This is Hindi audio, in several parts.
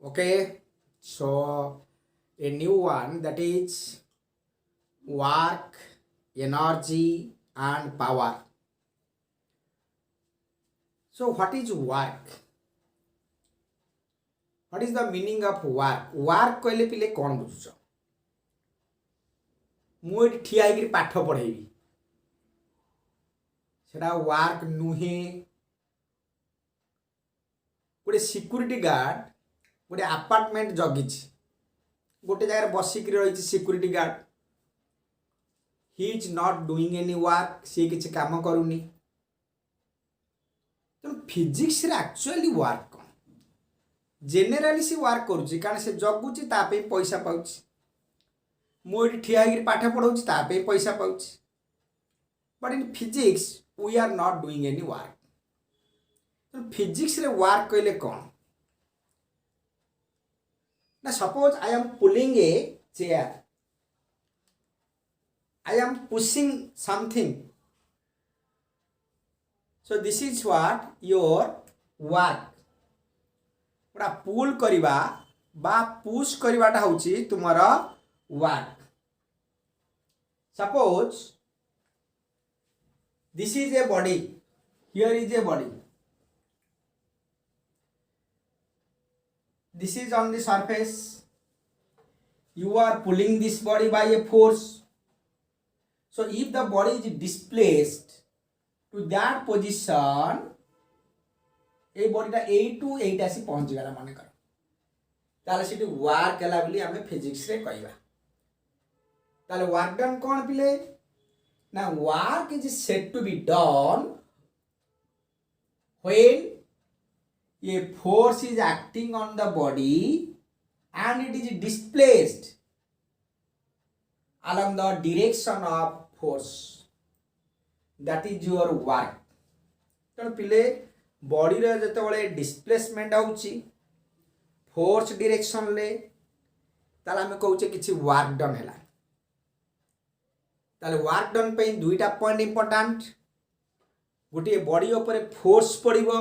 Okay, so a new one, that is work, energy, and power. So, what is work? What is the meaning of work? Work कहले पिले कौन बुझुछ? ମୁଁ ଏଠି ଠିଆ ହେଇକିରି ପାଠ ପଢ଼େଇବି, ସେଟା ୱାର୍କ ନୁହେଁ। ଗୋଟେ ସିକ୍ୟୁରିଟି ଗାର୍ड ଗୋଟେ ଆପାର୍ଟମେଣ୍ଟ ଜଗିଛି, ଗୋଟେ ଜାଗାରେ ବସିକିରି ରହିଛି security guard. He is not doing any work, ସିଏ କିଛି କାମ କରୁନି। ତେଣୁ ଫିଜିକ୍ସରେ ଆକ୍ଚୁଆଲି ୱାର୍କ କ'ଣ? ଜେନେରାଲି ସେ ୱାର୍କ କରୁଛି, କାରଣ ସେ ଜଗୁଛି, ତା ପାଇଁ ପଇସା ପାଉଛି। ମୁଁ ଏଠି ଠିଆ ହେଇକିରି ପାଠ ପଢ଼ଉଛି, ତା ପାଇଁ ପଇସା ପାଉଛି। But in physics we are not doing any work. तो फिजिक्स रे वर्क कहले कौन ना? Suppose I am pulling a chair, I am pushing something, so this is what your work. गोटा पुल करिबा बा पुश करिबाटा होची तुमरा work. Suppose this is a body, here is a body, this is on the surface, you are pulling this body by a force. So if the body is displaced to that position, ए बॉडीटा ए टू एट आसी पहुंची गला मन कर, ताले सिटी वर्क हला बोली हमें फिजिक्स रे कहबा। ताले वर्क डन कोन पिले ना? work is said to be done when a force is acting on the body and it is displaced along the direction of force, that is your work. तेणु पिले बॉडी रे जतबेले डिस्प्लेसमेंट होउची फोर्स डायरेक्शन ले, ताले हमें कहउचे किछि वर्क डन हैला। ताले वर्क डन पे दुईटा पॉइंट इंपोर्टेंट, गोटे बॉडी ऊपर फोर्स पड़िबो,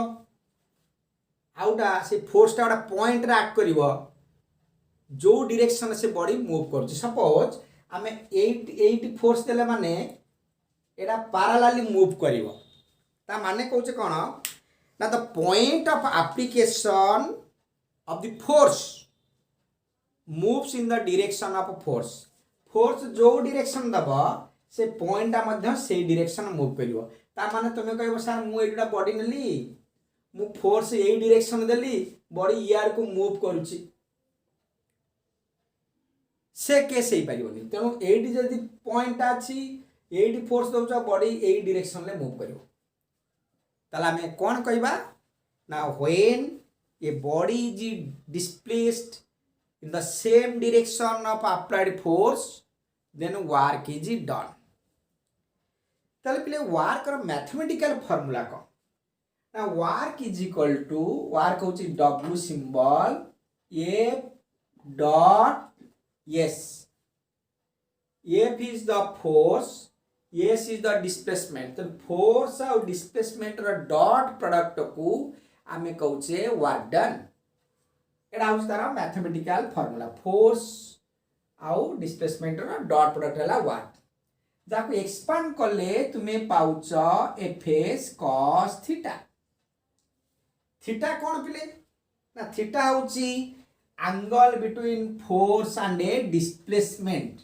आउटा से फोर्सटा गोटा पॉइंट रे एक्ट करिवो जो डायरेक्शन से बॉडी मूव करछि। सपोज आमे 8 फोर्स देले माने एटा पैरेलली मूव करिवो, ता माने कहउचे कोन ना? The point of application of the force moves in the direction of force. Force जो डायरेक्शन दबा से पॉइंट मध्य से डायरेक्शन मूव करिवो। ता माने तुमे कहबो सर मु एटा बॉडी नेली, मु फोर्स ए डायरेक्शन देली, बॉडी यार को मूव करूची, से केस हे परिबोनी। तेनु एडी जदी पॉइंट आछि, एडी फोर्स दोचा बॉडी ए डायरेक्शन ले मूव करिवो, ताला हमें कोन कहबा ना? When a body is displaced in the same direction of applied force, then work is done. ताले पिले वर्क रो मैथमेटिकल फार्मूला को ना? Work is equal to, work होची W symbol F dot S। F is the force, S is the displacement। तो फोर्स और डिस्प्लेसमेंट रो डॉट प्रोडक्ट को आमे कहउचे वर्क डन। एटा हउस तारा मैथमेटिकल फार्मूला, फोर्स आउ डिस्प्लेसमेंट रो डॉट प्रोडक्ट हला वर्क। जाको एक्सपांड करले तुमे पाउच एफएस cos थीटा। थीटा कोन पिले ना? थीटा होची angle between force and a displacement.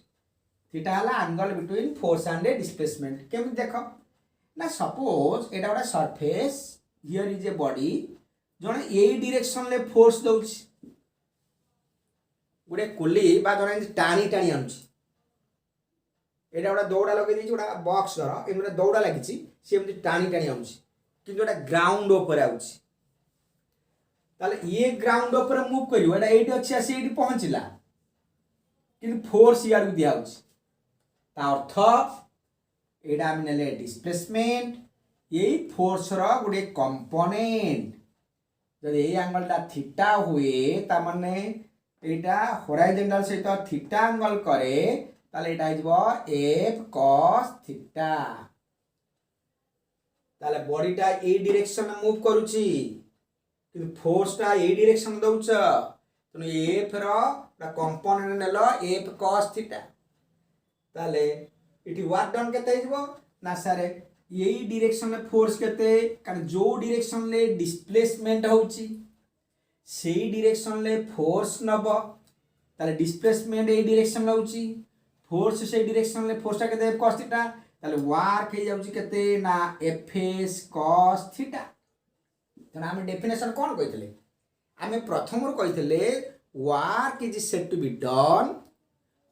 Theta हला angle between force and a displacement. केमि देखो ना? सपोज एटा गोटा surface, here is a body, जने ए डायरेक्शन ले फोर्स दउची, गोटे कुली बा जने टाणी टाणी आनुची, एटा गोटा दौड़ा लगे दी, गोटा बॉक्स धर एमरे दौड़ा लागिची, से एमती टाणी टाणी आनुची, किंतु एटा ग्राउंड ऊपर आउची। ताले ये ग्राउंड ऊपर मूव करियो, एटा एठी अछि आसी एठी पहुंचिला, किंतु फोर्स यार दिया आउची। ता अर्थ एटा हम नेले डिस्प्लेसमेंट, यही फोर्स रो गोटे कंपोनेंट। जदि ए एंगलटा थीटा हुए, ता माने एटा हॉरिजॉन्टल सहित थीटा एंगल करे, ताले एटा आइजबो F cos थीटा। ताले बॉडीटा ए डायरेक्शन मूव करूची, किंतु फोर्सटा ए डायरेक्शन दउछ, तेणु F component nail F cos theta ताले इटी वर्क डन केते हिजबो ना सारे यही डायरेक्शन में फोर्स केते कारण जो डायरेक्शन ले डिस्प्लेसमेंट होउची सेही डायरेक्शन ले फोर्स नब ताले डिस्प्लेसमेंट ए डायरेक्शन लाउची फोर्स से डायरेक्शन ले फोर्स टा केते एफ cos थीटा ताले वर्क हे जाउची केते ना एफएस cos थीटा तेना हम डेफिनेशन कोन कहितले आमे प्रथम रो कहितले work is said to be done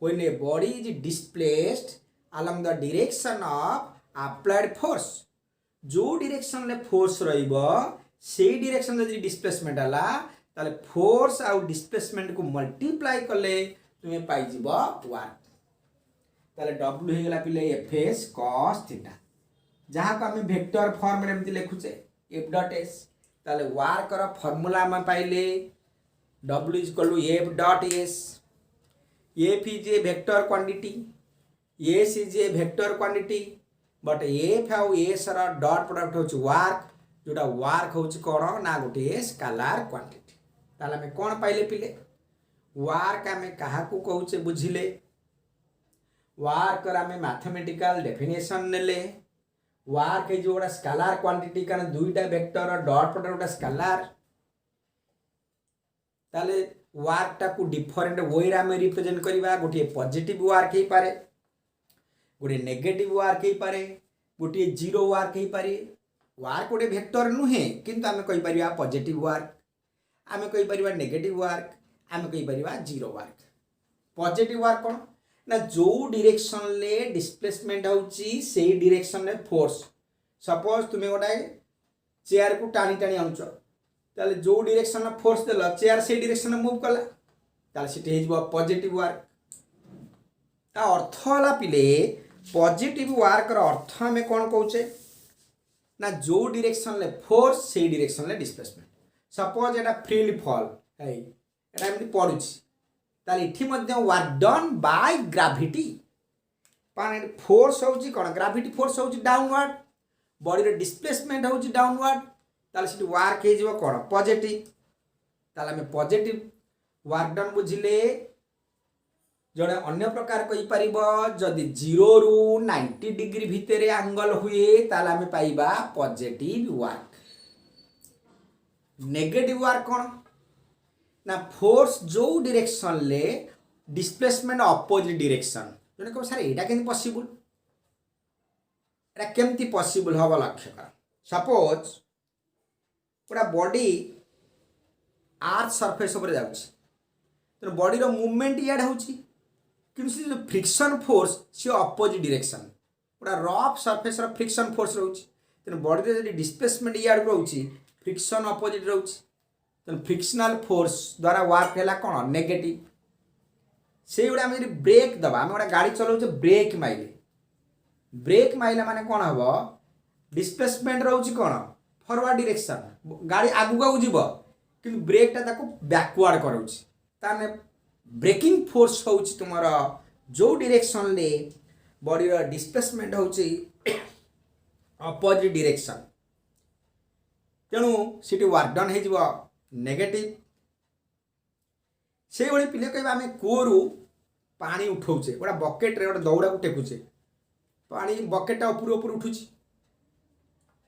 when a body is displaced along the direction of applied force जो डायरेक्शन ले फोर्स रहिबो सेही डायरेक्शन ले डिस्प्लेसमेंट आला ताले फोर्स आउ डिस्प्लेसमेंट को मल्टीप्लाई करले तुमे पाई जिवो वर्क ताले w हे गेला पिले fs cos थीटा जहां को हमें वेक्टर फॉर्म रे एमति लिखुचे f डॉट s ताले वर्क रो फार्मूला हम पाइले w f dot s f is a vector quantity s is a vector quantity but f how s रा डॉट प्रोडक्ट होच वर्क जोटा वर्क होच कोन ना गोटे स्केलर क्वांटिटी ताला में कोन पाइले पिले वर्क हमें कहा को कहूचे बुझिले वर्क रा में मैथमेटिकल डेफिनेशन नेले वर्क है जोड़ा स्केलर क्वांटिटी कारण दुईटा वेक्टर डॉट प्रोडक्ट स्केलर ताले वर्क टा को डिफरेंट वे रे में रिप्रेजेंट करबा गोटे पॉजिटिव वर्क हे पारे गोटे नेगेटिव वर्क हे पारे गोटे जीरो वर्क हे पारे वर्क गोटे वेक्टर नुहे किंतु आमे कहि परिबा पॉजिटिव वर्क आमे कहि परिबा नेगेटिव वर्क आमे कहि परिबा जीरो वर्क पॉजिटिव वर्क कोन ना जो डायरेक्शन ले डिस्प्लेसमेंट होउची सेही डायरेक्शन ले फोर्स सपोज तुमे गोटाए चेयर को टाणी टाणी आउचो ताले जो डायरेक्शन में फोर्स देला चेयर से डायरेक्शन में मूव कला ताले सिटी हेजबो पॉजिटिव वर्क ता अर्थ होला पिले पॉजिटिव वर्क रो अर्थ में कोन कहूचे ना जो डायरेक्शन ले फोर्स से डायरेक्शन ले डिस्प्लेसमेंट सपोज एटा फ्री फॉल है एटा एमति पडुची ताले इठी मध्ये वर्क डन बाय ग्रेविटी पाने फोर्स होउची कोन ग्रेविटी फोर्स होउची डाउनवर्ड बॉडी रे डिस्प्लेसमेंट होउची डाउनवर्ड ताले सिटी वर्क हे जिवो कोन पॉजिटिव ताले में पॉजिटिव वर्क डन बुझिले जड़े अन्य प्रकार कहि परिबो जदि 0 रु 90 डिग्री भितरे एंगल हुए ताले हमें पाइबा पॉजिटिव वर्क नेगेटिव वर्क कोन ना फोर्स जो डायरेक्शन ले डिस्प्लेसमेंट अपोजिट डायरेक्शन जने को सर एटा केन पॉसिबल एटा केमती पॉसिबल होबा लक्ष्य कर सपोज पूरा बॉडी आर्थ सरफेस ऊपर जाउची तो बॉडी रो मूवमेंट याड होची किंतु से जो फ्रिक्शन फोर्स से अपोजिट डायरेक्शन पूरा रफ सरफेस रो फ्रिक्शन फोर्स रहउची तो बॉडी रे जो डिस्प्लेसमेंट याड रहउची फ्रिक्शन अपोजिट रहउची तो फ्रिक्शनल फोर्स द्वारा वर्क हैला कोन नेगेटिव से उडा हम ब्रेक दबा हम उडा गाड़ी चलाउचे ब्रेक माइले माने कोन हबो डिस्प्लेसमेंट रहउची कोन फॉरवर्ड डायरेक्शन गाड़ी आगु आगु जीव कि ब्रेक टा ताको बैकवर्ड कराउची ताने ब्रेकिंग फोर्स होउची तुमरा जो डायरेक्शन ले बॉडी रो डिस्प्लेसमेंट होउची अपोजिट डायरेक्शन तेणु सिटी वर्क डन हे जीव नेगेटिव से ओली पिले कहबा हमें कुओरु पानी उठाउचे गोटा बकेट रे गोटा दौड़ा को टेकुचे पानी बकेट ऊपर ऊपर उठुची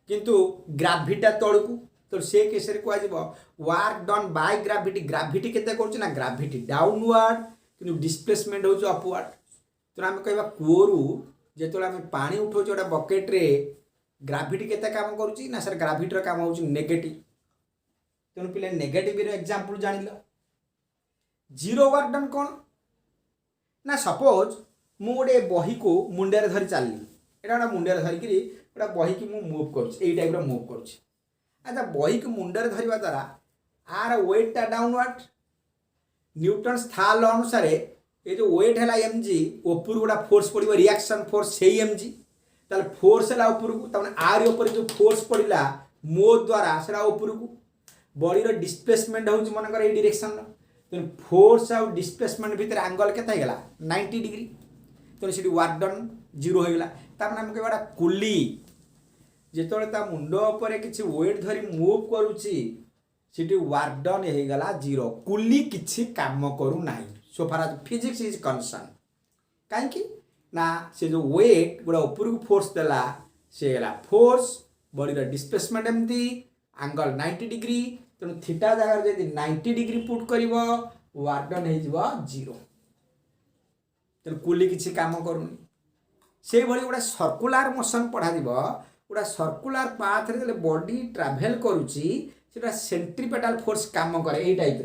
किंतु ग्रेविटी तळकू तो से केस रे को आजिबो वर्क डन बाय ग्रेविटी केते करछ ना ग्रेविटी डाउनवर्ड किंतु डिस्प्लेसमेंट होछ अपवर्ड तो हम कहबा कुओरु जेतोला हम पानी उठौछ ओटा बकेट रे ग्रेविटी केते काम करूची ना सर ग्रेविटी रो काम होछ नेगेटिव तेनु पिले नेगेटिव रो एग्जांपल जानिलो जीरो वर्क डन कोन ना सपोज मु गोटे बही को मुंडे रे धरि चालली एटा मुंडे रे धरि कि गोटा बही की मु मूव करूछ एई टाइप रो मूव करूछ अच्छा बही को मुंडे रे धरिबा द्वारा आर वेट टा डाउनवर्ड न्यूटन था लॉ अनुसार ये जो वेट है mg ऊपर गोटा फोर्स पड़ो रिएक्शन फोर्स से mg ताले फोर्स है ऊपर को तने आर ऊपर जो फोर्स पड़ला मो द्वारा सेरा ऊपर को बॉडी रो डिस्प्लेसमेंट होउछ मन कर ए डायरेक्शन तो फोर्स और डिस्प्लेसमेंट भीतर एंगल केता हे गेला 90 डिग्री तो सिटी वर्क डन जीरो हो गेला ता माने हम केबाडा कुली जेतोले ता मुंडो ऊपर किछि वेट धरी मूव करूची सीटी वर्क डन हो गला 0 कुली किछि काम करू नाही so far as physics is concerned कहीं ना से जो वेट गोटा ऊपर को फोर्स देला से गला फोर्स बॉडी डिस्प्लेसमेंट एमती एंगल 90 डिग्री तेणु थीटा जगह जब 90 डिग्री पुट कर वर्क डन हो 0 तेणु कुली किसी काम करूनी से भली गोटे सर्कुलर मोशन पढ़ा गोटे सर्कुलर पाथ रे बॉडी ट्रैवल करुची सेटा सेंट्रीपेटल फोर्स काम करे ए टाइप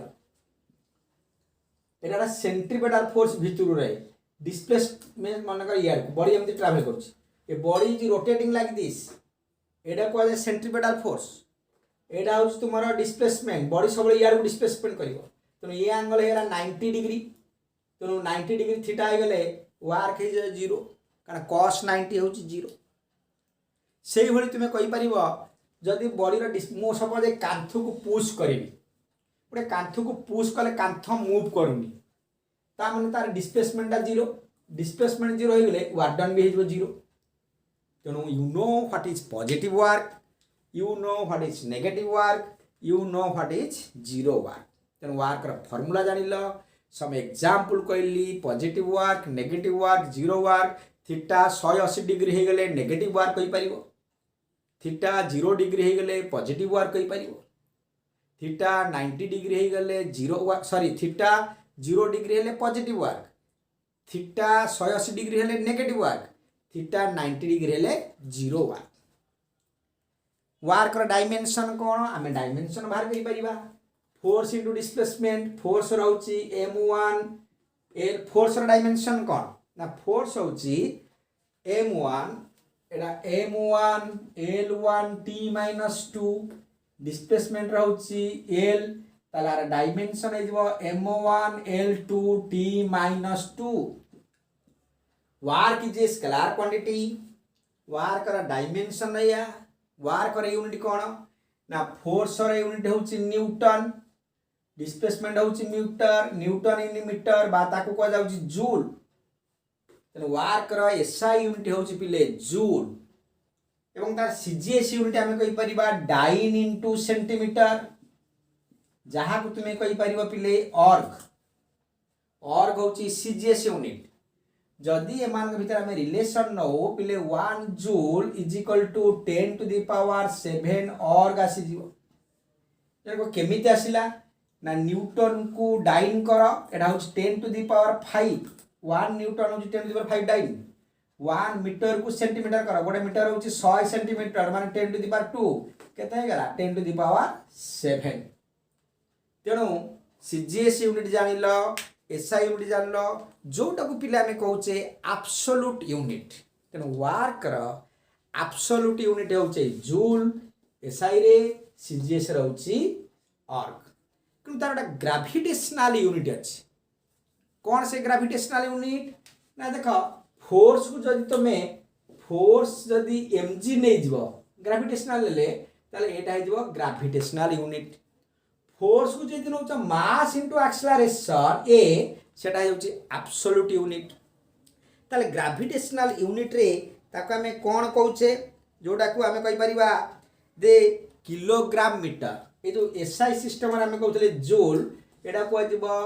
एटा सेंट्रीपेटल फोर्स भितर रहे डिस्प्लेसमेंट मन कर यार बॉडी एमती ट्रैवल करुची a body is rotating like this एटा को जाए सेंट्रीपेटल फोर्स एटा हूँ तुम डिस्प्लेसमेंट बॉडी सब यार को डिस्प्लेसमेंट कर तेणु ये एंगल है 90 डिग्री तेणु 90 डिग्री थीटा हो गले वर्क हो जाए 0 कारण cos 90 हूँ 0 से भली तुम्हें कहि परिबो जदि बॉडी मो सपोज कांथ को पुश करी गोटे कांथ को पुश कले कांथ मूव करूनी ता माने तार डिस्प्लेसमेंट 0 डिस्प्लेसमेंट 0 हो गले वर्क डन भी हो 0 तेणु you know what is positive work you know what is negative work you know what is 0 work तेणु वर्क रा फार्मूला जानिल सम एग्जांपल कहली positive work negative work 0 work theta 180 degree हो गले नेगेटिव वर्क कहि परिबो थीटा 0 डिग्री हो गले पॉजिटिव वर्क कहि परिबो थीटा 90 डिग्री हो गले 0 वर्क सॉरी थीटा 0 डिग्री हेले पॉजिटिव वर्क थीटा 180 डिग्री हेले नेगेटिव वर्क थीटा 90 डिग्री हेले 0 वर्क वर्क रा डायमेंशन कोन आमे डायमेंशन बाहर करि परिबा फोर्स इनटू डिस्प्लेसमेंट फोर्स रहउची m1 एल फोर्स रा डायमेंशन कोन ना फोर्स होची m1 एटा m1 l1 t - 2 displacement रहउची l तालार डायमेंशन हे जबो m1 l2 t - 2 work is a scalar quantity work रा डायमेंशन या वर्क रा यूनिट कोन ना फोर्स रा यूनिट होची न्यूटन डिस्प्लेसमेंट होची मीटर न्यूटन इन मीटर बा ताको को जाउची जूल तेन वर्क रा एसआई यूनिट होची पिले जूल एवं तार सीजीएस यूनिट हमें कहि परिबा डाइन इनटू सेंटीमीटर जहाँ को तुम्हें कहि परिबा पिले ऑर्ग होची सीजीएस यूनिट जदि एमान भीतर हमें रिलेशन न हो पिले 1 joule is equal to 10 to the power 7 erg आसी जीवो देखो केमिति आसिला ना न्यूटन को डाइन कर एटा हो 10 टू द पावर 5 1 न्यूटन हो 10 to the power 5 dyne 1 metre को सेंटीमीटर कर गोटे मीटर हो 100 सेंटीमीटर माने 10 टू द पावर 2 केते हे गला 10 टू द पावर 7 तेणु सीजीएस यूनिट जानिलो एसआई यूनिट जानलो जोटा को पिला में कहूचे एब्सोल्यूट यूनिट तेणु वर्क रा एब्सोल्यूट यूनिट होचे जूल एसआई रे सीजीएस रहउची आर्क किंतु तार गोटे ग्रेविटेशनल यूनिट अछि कौन से ग्रेविटेशनल यूनिट ना देखो फोर्स को जदि तुमे फोर्स जदि mg नै जिवो ग्रेविटेशनल ले ताले एटा हे जिवो ग्रेविटेशनल यूनिट फोर्स को जदि नउछ मास इनटू एक्सेलरेशन ए सेटा हेउची एब्सोल्यूट यूनिट ताले ग्रेविटेशनल यूनिट रे ताको हमें कोन कहूचे जोटा को हमें कहि परिबा दे किलोग्राम मीटर ये जो एसआई सिस्टम में कहते जूल एटा को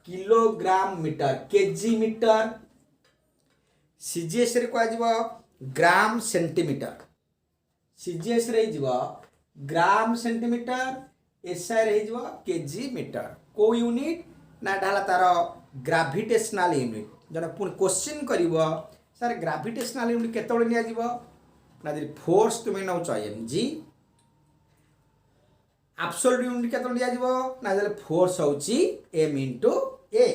kilogram metre KG metre CGS रे को ग्राम सेंटीमीटर सीजीएस रे ग्राम सेंटीमीटर एसआई रे केजी मीटर को यूनिट ना डाला तार ग्रेविटेशनल यूनिट जरा पुणी क्वेश्चन करिवो सर ग्रेविटेशनल यूनिट केतबेले निया जिवो ना दि फोर्स तुमे नौ mg एब्सोल्यूट यूनिट केतबेले निया जिवो ना दि फोर्स होची m * a